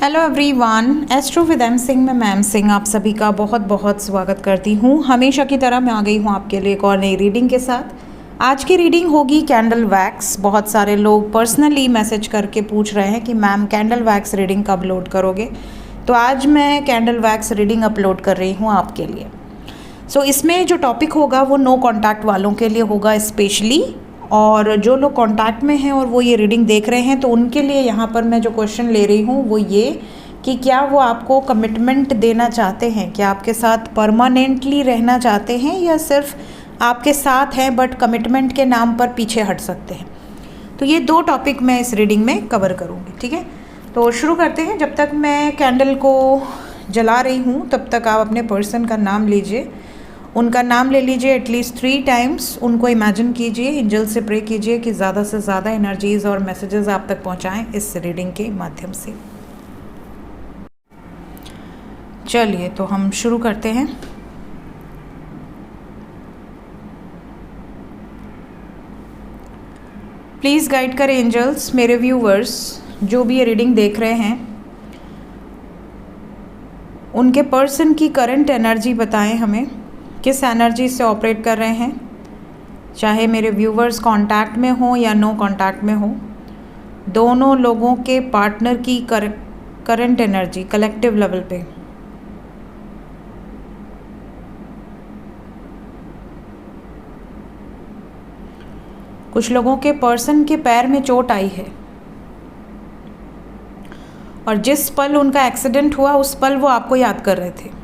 Hello everyone, astro with M Singh में ma'am Singh आप सभी का बहुत बहुत स्वागत करती हूँ। हमेशा की तरह मैं आ गई हूँ आपके लिए एक और नई रीडिंग के साथ। आज की रीडिंग होगी कैंडल वैक्स। बहुत सारे लोग पर्सनली मैसेज करके पूछ रहे हैं कि मैम कैंडल वैक्स रीडिंग कब अपलोड करोगे, तो आज मैं कैंडल वैक्स रीडिंग अपलोड कर रही हूँ आपके लिए। सो इसमें जो टॉपिक होगा वो नो कॉन्टैक्ट वालों के लिए होगा स्पेशली, और जो लोग कांटेक्ट में हैं और वो ये रीडिंग देख रहे हैं तो उनके लिए यहाँ पर मैं जो क्वेश्चन ले रही हूँ वो ये कि क्या वो आपको कमिटमेंट देना चाहते हैं, क्या आपके साथ परमानेंटली रहना चाहते हैं या सिर्फ आपके साथ हैं बट कमिटमेंट के नाम पर पीछे हट सकते हैं। तो ये दो टॉपिक मैं इस रीडिंग में कवर करूँगी, ठीक है। तो शुरू करते हैं। जब तक मैं कैंडल को जला रही हूँ तब तक आप अपने पर्सन का नाम लीजिए, उनका नाम ले लीजिए एटलीस्ट 3 टाइम्स, उनको इमेजिन कीजिए, एंजल से प्रे कीजिए कि ज़्यादा से ज़्यादा एनर्जीज़ और मैसेजेस आप तक पहुँचाएँ इस रीडिंग के माध्यम से। चलिए तो हम शुरू करते हैं। प्लीज़ गाइड करें एंजल्स मेरे व्यूवर्स जो भी ये रीडिंग देख रहे हैं, उनके पर्सन की करंट एनर्जी बताएं हमें, किस एनर्जी से ऑपरेट कर रहे हैं। चाहे मेरे व्यूवर्स कांटेक्ट में हो या नो कांटेक्ट में हो, दोनों लोगों के पार्टनर की करंट एनर्जी कलेक्टिव लेवल पे। कुछ लोगों के पर्सन के पैर में चोट आई है और जिस पल उनका एक्सीडेंट हुआ उस पल वो आपको याद कर रहे थे।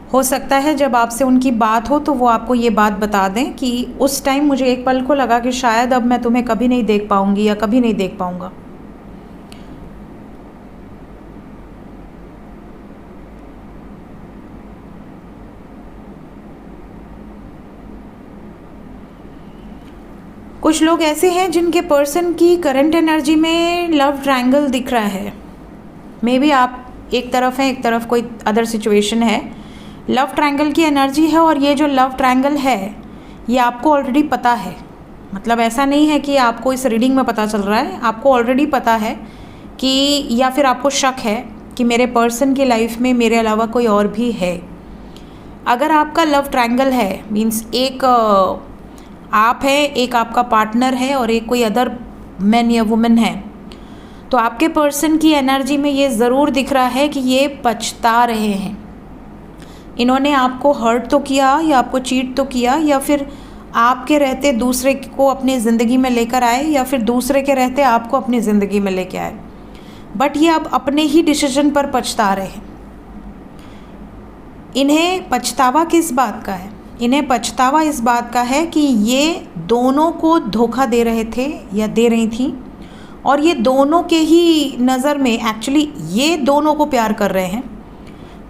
हो सकता है जब आपसे उनकी बात हो तो वो आपको ये बात बता दें कि उस टाइम मुझे एक पल को लगा कि शायद अब मैं तुम्हें कभी नहीं देख पाऊंगी या कभी नहीं देख पाऊंगा। कुछ लोग ऐसे हैं जिनके पर्सन की करंट एनर्जी में लव ट्रायंगल दिख रहा है। मे बी आप एक तरफ हैं, एक तरफ कोई अदर सिचुएशन है। लव ट्रायंगल की एनर्जी है और ये जो लव ट्रायंगल है ये आपको ऑलरेडी पता है। मतलब ऐसा नहीं है कि आपको इस रीडिंग में पता चल रहा है, आपको ऑलरेडी पता है कि, या फिर आपको शक है कि मेरे पर्सन की लाइफ में मेरे अलावा कोई और भी है। अगर आपका लव ट्रायंगल है मीन्स एक आप है, एक आपका पार्टनर है और एक कोई अदर मैन या वुमेन है, तो आपके पर्सन की एनर्जी में ये ज़रूर दिख रहा है कि ये पछता रहे हैं। इन्होंने आपको हर्ट तो किया या आपको चीट तो किया, या फिर आपके रहते दूसरे को अपनी ज़िंदगी में लेकर आए, या फिर दूसरे के रहते आपको अपनी ज़िंदगी में लेके आए, बट ये अब अपने ही डिसीजन पर पछता रहे हैं। इन्हें पछतावा किस बात का है? इन्हें पछतावा इस बात का है कि ये दोनों को धोखा दे रहे थे या दे रही थी, और ये दोनों के ही नज़र में एक्चुअली ये दोनों को प्यार कर रहे हैं,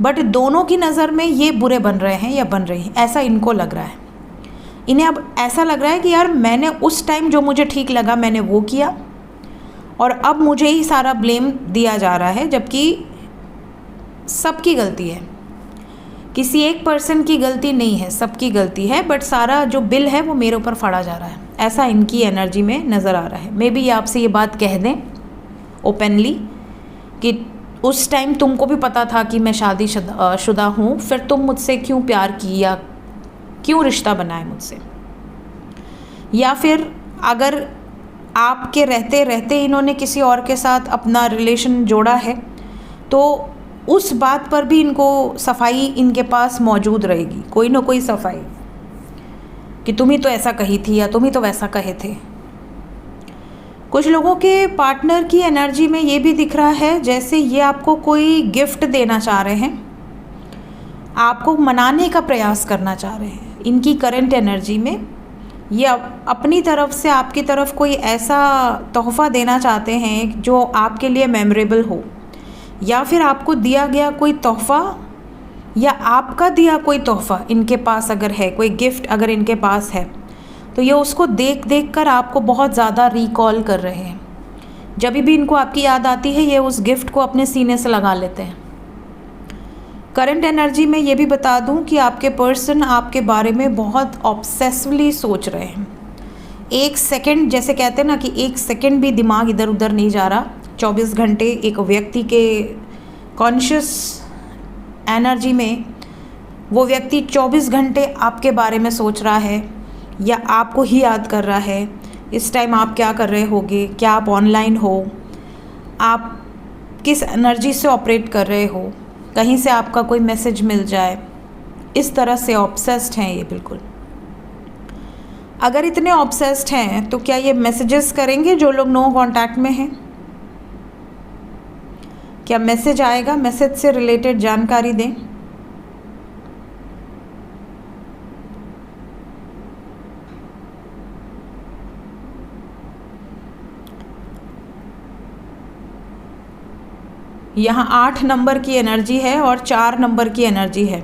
बट दोनों की नज़र में ये बुरे बन रहे हैं या बन रही हैं, ऐसा इनको लग रहा है। इन्हें अब ऐसा लग रहा है कि यार मैंने उस टाइम जो मुझे ठीक लगा मैंने वो किया और अब मुझे ही सारा ब्लेम दिया जा रहा है, जबकि सबकी गलती है। किसी एक पर्सन की गलती नहीं है, सबकी गलती है, बट सारा जो बिल है वो मेरे ऊपर फाड़ा जा रहा है, ऐसा इनकी एनर्जी में नज़र आ रहा है। मे बी आपसे ये बात कह दें ओपनली कि उस टाइम तुमको भी पता था कि मैं शादीशुदा हूँ, फिर तुम मुझसे क्यों प्यार की या क्यों रिश्ता बनाए मुझसे। या फिर अगर आपके रहते रहते इन्होंने किसी और के साथ अपना रिलेशन जोड़ा है तो उस बात पर भी इनको सफाई इनके पास मौजूद रहेगी, कोई ना कोई सफाई कि तुम ही तो ऐसा कही थी या तुम ही तो वैसा कहे थे। कुछ लोगों के पार्टनर की एनर्जी में ये भी दिख रहा है जैसे ये आपको कोई गिफ्ट देना चाह रहे हैं, आपको मनाने का प्रयास करना चाह रहे हैं। इनकी करंट एनर्जी में ये अपनी तरफ से आपकी तरफ कोई ऐसा तोहफ़ा देना चाहते हैं जो आपके लिए मेमोरेबल हो, या फिर आपको दिया गया कोई तोहफ़ा या आपका दिया कोई तोहफ़ा इनके पास अगर है, कोई गिफ्ट अगर इनके पास है, तो ये उसको देख देख कर आपको बहुत ज़्यादा रिकॉल कर रहे हैं। जब भी इनको आपकी याद आती है ये उस गिफ्ट को अपने सीने से लगा लेते हैं। करंट एनर्जी में ये भी बता दूं कि आपके पर्सन आपके बारे में बहुत ऑब्सेसिवली सोच रहे हैं। एक सेकंड, जैसे कहते हैं ना कि एक सेकंड भी दिमाग इधर उधर नहीं जा रहा, 24 घंटे एक व्यक्ति के कॉन्शियस एनर्जी में वो व्यक्ति 24 घंटे आपके बारे में सोच रहा है या आपको ही याद कर रहा है। इस टाइम आप क्या कर रहे होगे, क्या आप ऑनलाइन हो, आप किस एनर्जी से ऑपरेट कर रहे हो, कहीं से आपका कोई मैसेज मिल जाए, इस तरह से ऑब्सेस्ड हैं ये बिल्कुल। अगर इतने ऑब्सेस्ड हैं तो क्या ये मैसेजेस करेंगे जो लोग नो कांटेक्ट में हैं? क्या मैसेज आएगा? मैसेज से रिलेटेड जानकारी दें। यहाँ 8 नंबर की एनर्जी है और 4 नंबर की एनर्जी है।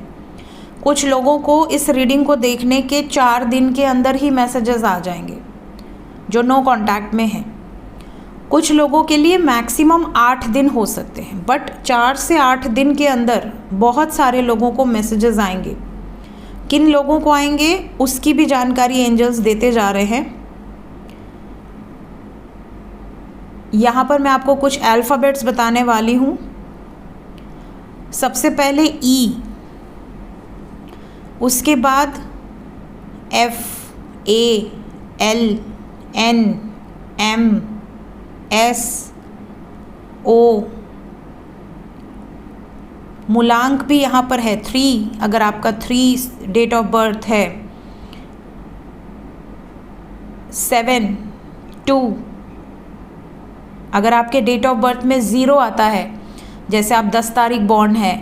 कुछ लोगों को इस रीडिंग को देखने के 4 दिन के अंदर ही मैसेजेस आ जाएंगे जो नो कांटेक्ट में हैं। कुछ लोगों के लिए मैक्सिमम 8 दिन हो सकते हैं, बट 4 से 8 दिन के अंदर बहुत सारे लोगों को मैसेजेस आएंगे। किन लोगों को आएंगे उसकी भी जानकारी एंजल्स देते जा रहे हैं। यहाँ पर मैं आपको कुछ अल्फ़ाबेट्स बताने वाली हूँ। सबसे पहले ई, उसके बाद F, A, L, N, M, S, O, मूलांक भी यहाँ पर है 3। अगर आपका 3 डेट ऑफ बर्थ है, 7, 2। अगर आपके डेट ऑफ बर्थ में 0 आता है, जैसे आप 10 तारीख बॉर्न है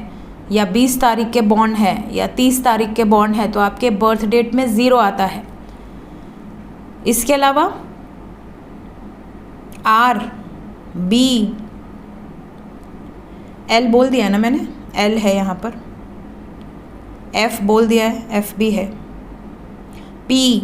या 20 तारीख के बॉर्न है या 30 तारीख के बॉर्न है, तो आपके बर्थ डेट में 0 आता है। इसके अलावा R, B, L बोल दिया है ना मैंने, L है यहाँ पर, F बोल दिया है, F भी है, P,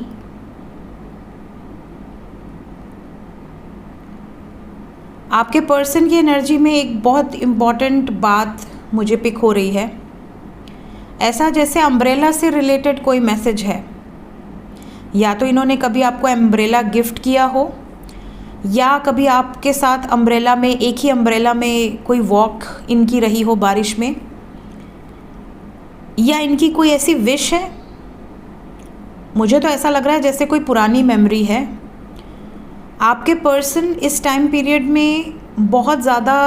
आपके पर्सन की एनर्जी में एक बहुत इम्पॉर्टेंट बात मुझे पिक हो रही है। ऐसा जैसे अम्ब्रेला से रिलेटेड कोई मैसेज है, या तो इन्होंने कभी आपको अम्ब्रेला गिफ्ट किया हो, या कभी आपके साथ अम्ब्रेला में, एक ही अम्ब्रेला में कोई वॉक इनकी रही हो बारिश में, या इनकी कोई ऐसी विश है। मुझे तो ऐसा लग रहा है जैसे कोई पुरानी मेमोरी है। आपके पर्सन इस टाइम पीरियड में बहुत ज़्यादा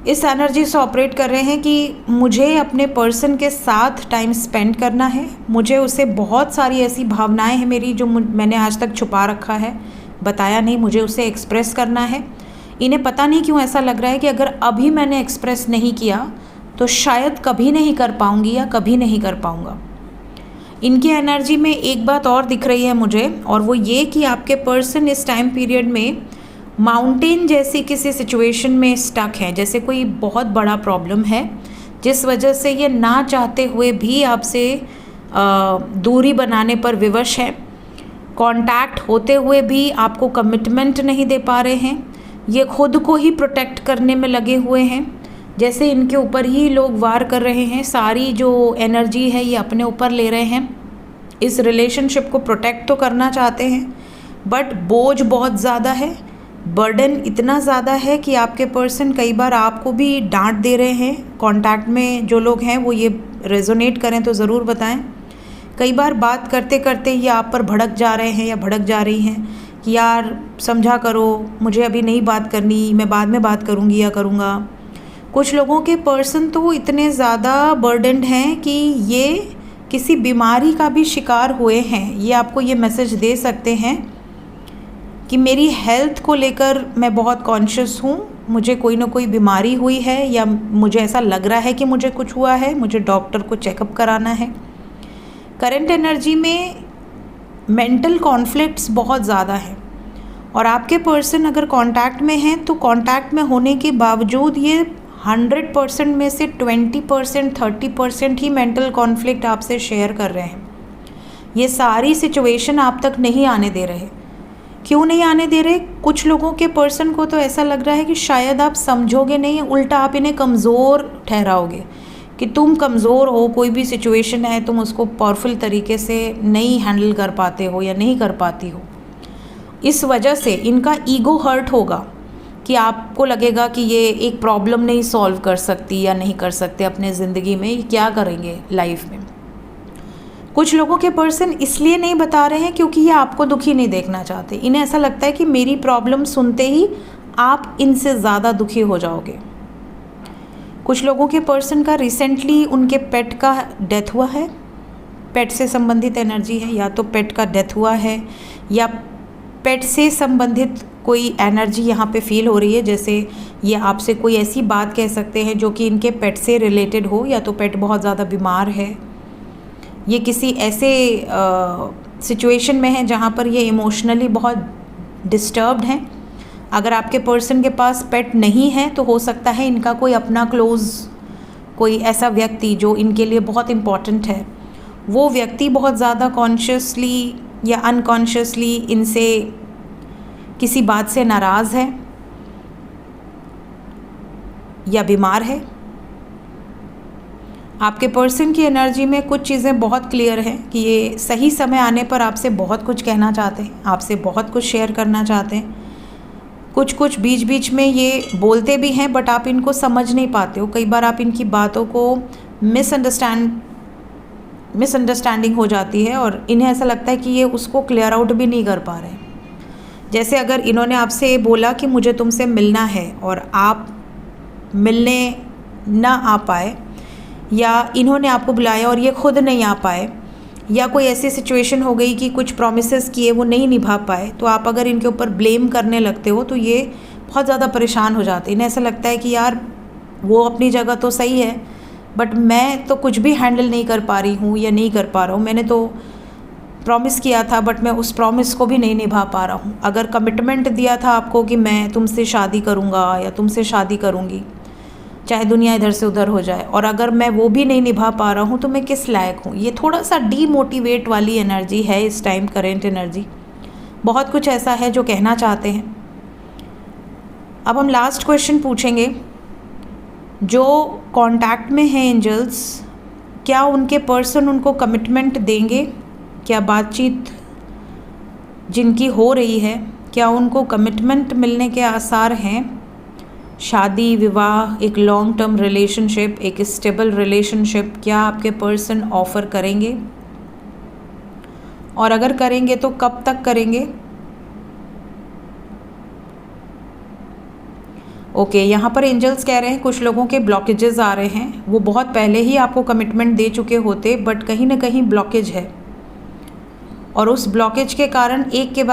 इस एनर्जी से ऑपरेट कर रहे हैं कि मुझे अपने पर्सन के साथ टाइम स्पेंड करना है, मुझे उसे बहुत सारी ऐसी भावनाएं हैं मेरी जो मैंने आज तक छुपा रखा है, बताया नहीं, मुझे उसे एक्सप्रेस करना है। इन्हें पता नहीं क्यों ऐसा लग रहा है कि अगर अभी मैंने एक्सप्रेस नहीं किया तो शायद कभी नहीं कर पाऊँगी या कभी नहीं कर पाऊँगा। इनकी एनर्जी में एक बात और दिख रही है मुझे, और वो ये कि आपके पर्सन इस टाइम पीरियड में माउंटेन जैसी किसी सिचुएशन में स्टक है, जैसे कोई बहुत बड़ा प्रॉब्लम है जिस वजह से ये ना चाहते हुए भी आपसे दूरी बनाने पर विवश है। कांटेक्ट होते हुए भी आपको कमिटमेंट नहीं दे पा रहे हैं। ये खुद को ही प्रोटेक्ट करने में लगे हुए हैं, जैसे इनके ऊपर ही लोग वार कर रहे हैं। सारी जो एनर्जी है ये अपने ऊपर ले रहे हैं। इस रिलेशनशिप को प्रोटेक्ट तो करना चाहते हैं, बट बोझ बहुत ज़्यादा है, बर्डन इतना ज़्यादा है कि आपके पर्सन कई बार आपको भी डांट दे रहे हैं। कांटेक्ट में जो लोग हैं वो ये रेजोनेट करें तो ज़रूर बताएं। कई बार बात करते करते ये आप पर भड़क जा रहे हैं या भड़क जा रही हैं कि यार समझा करो, मुझे अभी नहीं बात करनी, मैं बाद में बात करूँगी या करूँगा। कुछ लोगों के पर्सन तो इतने ज़्यादा बर्डनड हैं कि ये किसी बीमारी का भी शिकार हुए हैं। ये आपको ये मैसेज दे सकते हैं कि मेरी हेल्थ को लेकर मैं बहुत कॉन्शियस हूँ, मुझे कोई ना कोई बीमारी हुई है या मुझे ऐसा लग रहा है कि मुझे कुछ हुआ है, मुझे डॉक्टर को चेकअप कराना है। करंट एनर्जी में मेंटल कॉन्फ्लिक्ट्स बहुत ज़्यादा हैं, और आपके पर्सन अगर कांटेक्ट में हैं तो कांटेक्ट में होने के बावजूद ये 100% में से 20%, 30% ही मेंटल कॉन्फ्लिक्ट आपसे शेयर कर रहे हैं। ये सारी सिचुएशन आप तक नहीं आने दे रहे। क्यों नहीं आने दे रहे? कुछ लोगों के पर्सन को तो ऐसा लग रहा है कि शायद आप समझोगे नहीं, उल्टा आप इन्हें कमज़ोर ठहराओगे कि तुम कमज़ोर हो, कोई भी सिचुएशन है तुम उसको पावरफुल तरीके से नहीं हैंडल कर पाते हो या नहीं कर पाती हो। इस वजह से इनका ईगो हर्ट होगा कि आपको लगेगा कि ये एक प्रॉब्लम नहीं सॉल्व कर सकती या नहीं कर सकते अपने ज़िंदगी में, ये क्या करेंगे लाइफ में। कुछ लोगों के पर्सन इसलिए नहीं बता रहे हैं क्योंकि ये आपको दुखी नहीं देखना चाहते। इन्हें ऐसा लगता है कि मेरी प्रॉब्लम सुनते ही आप इनसे ज़्यादा दुखी हो जाओगे। कुछ लोगों के पर्सन का रिसेंटली उनके पेट का डेथ हुआ है, पेट से संबंधित एनर्जी है, या तो पेट का डेथ हुआ है या पेट से संबंधित कोई एनर्जी यहाँ पे फील हो रही है। जैसे ये आपसे कोई ऐसी बात कह सकते हैं जो कि इनके पेट से रिलेटेड हो, या तो पेट बहुत ज़्यादा बीमार है, ये किसी ऐसे सिचुएशन में है जहाँ पर ये इमोशनली बहुत डिस्टर्ब्ड हैं। अगर आपके पर्सन के पास पेट नहीं है तो हो सकता है इनका कोई अपना क्लोज़ कोई ऐसा व्यक्ति जो इनके लिए बहुत इम्पॉर्टेंट है, वो व्यक्ति बहुत ज़्यादा कॉन्शियसली या अनकॉन्शियसली इनसे किसी बात से नाराज़ है या बीमार है। आपके पर्सन की एनर्जी में कुछ चीज़ें बहुत क्लियर हैं कि ये सही समय आने पर आपसे बहुत कुछ कहना चाहते हैं, आपसे बहुत कुछ शेयर करना चाहते हैं। कुछ बीच बीच में ये बोलते भी हैं बट आप इनको समझ नहीं पाते हो। कई बार आप इनकी बातों को मिसअंडरस्टैंडिंग हो जाती है और इन्हें ऐसा लगता है कि ये उसको क्लियर आउट भी नहीं कर पा रहे हैं। जैसे अगर इन्होंने आपसे बोला कि मुझे तुमसे मिलना है और आप मिलने ना आ पाए, या इन्होंने आपको बुलाया और ये खुद नहीं आ पाए, या कोई ऐसी सिचुएशन हो गई कि कुछ प्रॉमिसेस किए वो नहीं निभा पाए, तो आप अगर इनके ऊपर ब्लेम करने लगते हो तो ये बहुत ज़्यादा परेशान हो जाते हैं। इन्हें ऐसा लगता है कि यार वो अपनी जगह तो सही है बट मैं तो कुछ भी हैंडल नहीं कर पा रही हूँ या नहीं कर पा रहा हूँ। मैंने तो प्रॉमिस किया था बट मैं उस प्रॉमिस को भी नहीं निभा पा रहा हूँ। अगर कमिटमेंट दिया था आपको कि मैं तुमसे शादी करूँगा या तुमसे शादी करूँगी, चाहे दुनिया इधर से उधर हो जाए, और अगर मैं वो भी नहीं निभा पा रहा हूँ तो मैं किस लायक हूँ। ये थोड़ा सा डीमोटिवेट वाली एनर्जी है इस टाइम, करेंट एनर्जी। बहुत कुछ ऐसा है जो कहना चाहते हैं। अब हम लास्ट क्वेश्चन पूछेंगे। जो कांटेक्ट में हैं एंजल्स, क्या उनके पर्सन उनको कमिटमेंट देंगे? क्या बातचीत जिनकी हो रही है, क्या उनको कमिटमेंट मिलने के आसार हैं? शादी, विवाह, एक लॉन्ग टर्म रिलेशनशिप, एक स्टेबल रिलेशनशिप, क्या आपके पर्सन ऑफ़र करेंगे? और अगर करेंगे तो कब तक करेंगे? ओके, यहाँ पर एंजल्स कह रहे हैं कुछ लोगों के ब्लॉकेजेस आ रहे हैं। वो बहुत पहले ही आपको कमिटमेंट दे चुके होते बट कहीं ना कहीं ब्लॉकेज है, और उस ब्लॉकेज के कारण एक के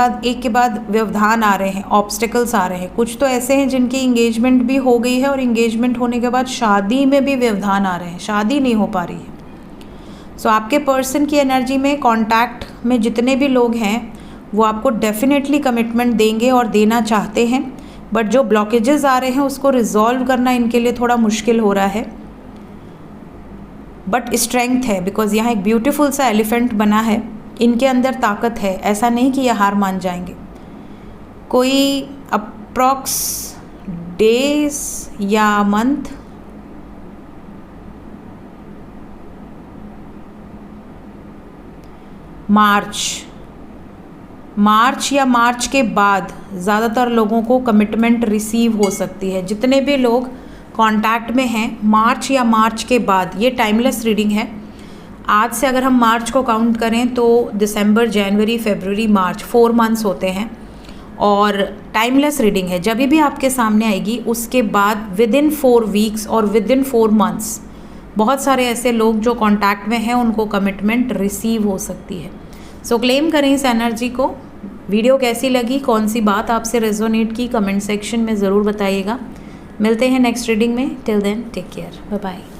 बाद व्यवधान आ रहे हैं, ऑब्स्टिकल्स आ रहे हैं। कुछ तो ऐसे हैं जिनकी इंगेजमेंट भी हो गई है और इंगेजमेंट होने के बाद शादी में भी व्यवधान आ रहे हैं, शादी नहीं हो पा रही है। सो आपके पर्सन की एनर्जी में कांटेक्ट में जितने भी लोग हैं वो आपको डेफिनेटली कमिटमेंट देंगे और देना चाहते हैं, बट जो ब्लॉकेजेस आ रहे हैं उसको रिजॉल्व करना इनके लिए थोड़ा मुश्किल हो रहा है। बट स्ट्रेंथ है, बिकॉज यहाँ एक ब्यूटीफुल सा एलिफेंट बना है, इनके अंदर ताकत है। ऐसा नहीं कि ये हार मान जाएंगे। कोई अप्रॉक्स डेज या मंथ, मार्च या मार्च के बाद ज़्यादातर लोगों को कमिटमेंट रिसीव हो सकती है। जितने भी लोग कांटेक्ट में हैं मार्च या मार्च के बाद, ये टाइमलेस रीडिंग है। आज से अगर हम मार्च को काउंट करें तो दिसंबर, जनवरी, फरवरी, मार्च 4 मंथ्स होते हैं, और टाइमलेस रीडिंग है। जब भी आपके सामने आएगी उसके बाद विदिन 4 वीक्स और विदिन 4 मंथ्स बहुत सारे ऐसे लोग जो कांटेक्ट में हैं उनको कमिटमेंट रिसीव हो सकती है। सो क्लेम करें इस एनर्जी को। वीडियो कैसी लगी, कौन सी बात आपसे रेजोनेट की, कमेंट सेक्शन में ज़रूर बताइएगा। मिलते हैं नेक्स्ट रीडिंग में। Till then take care, bye bye.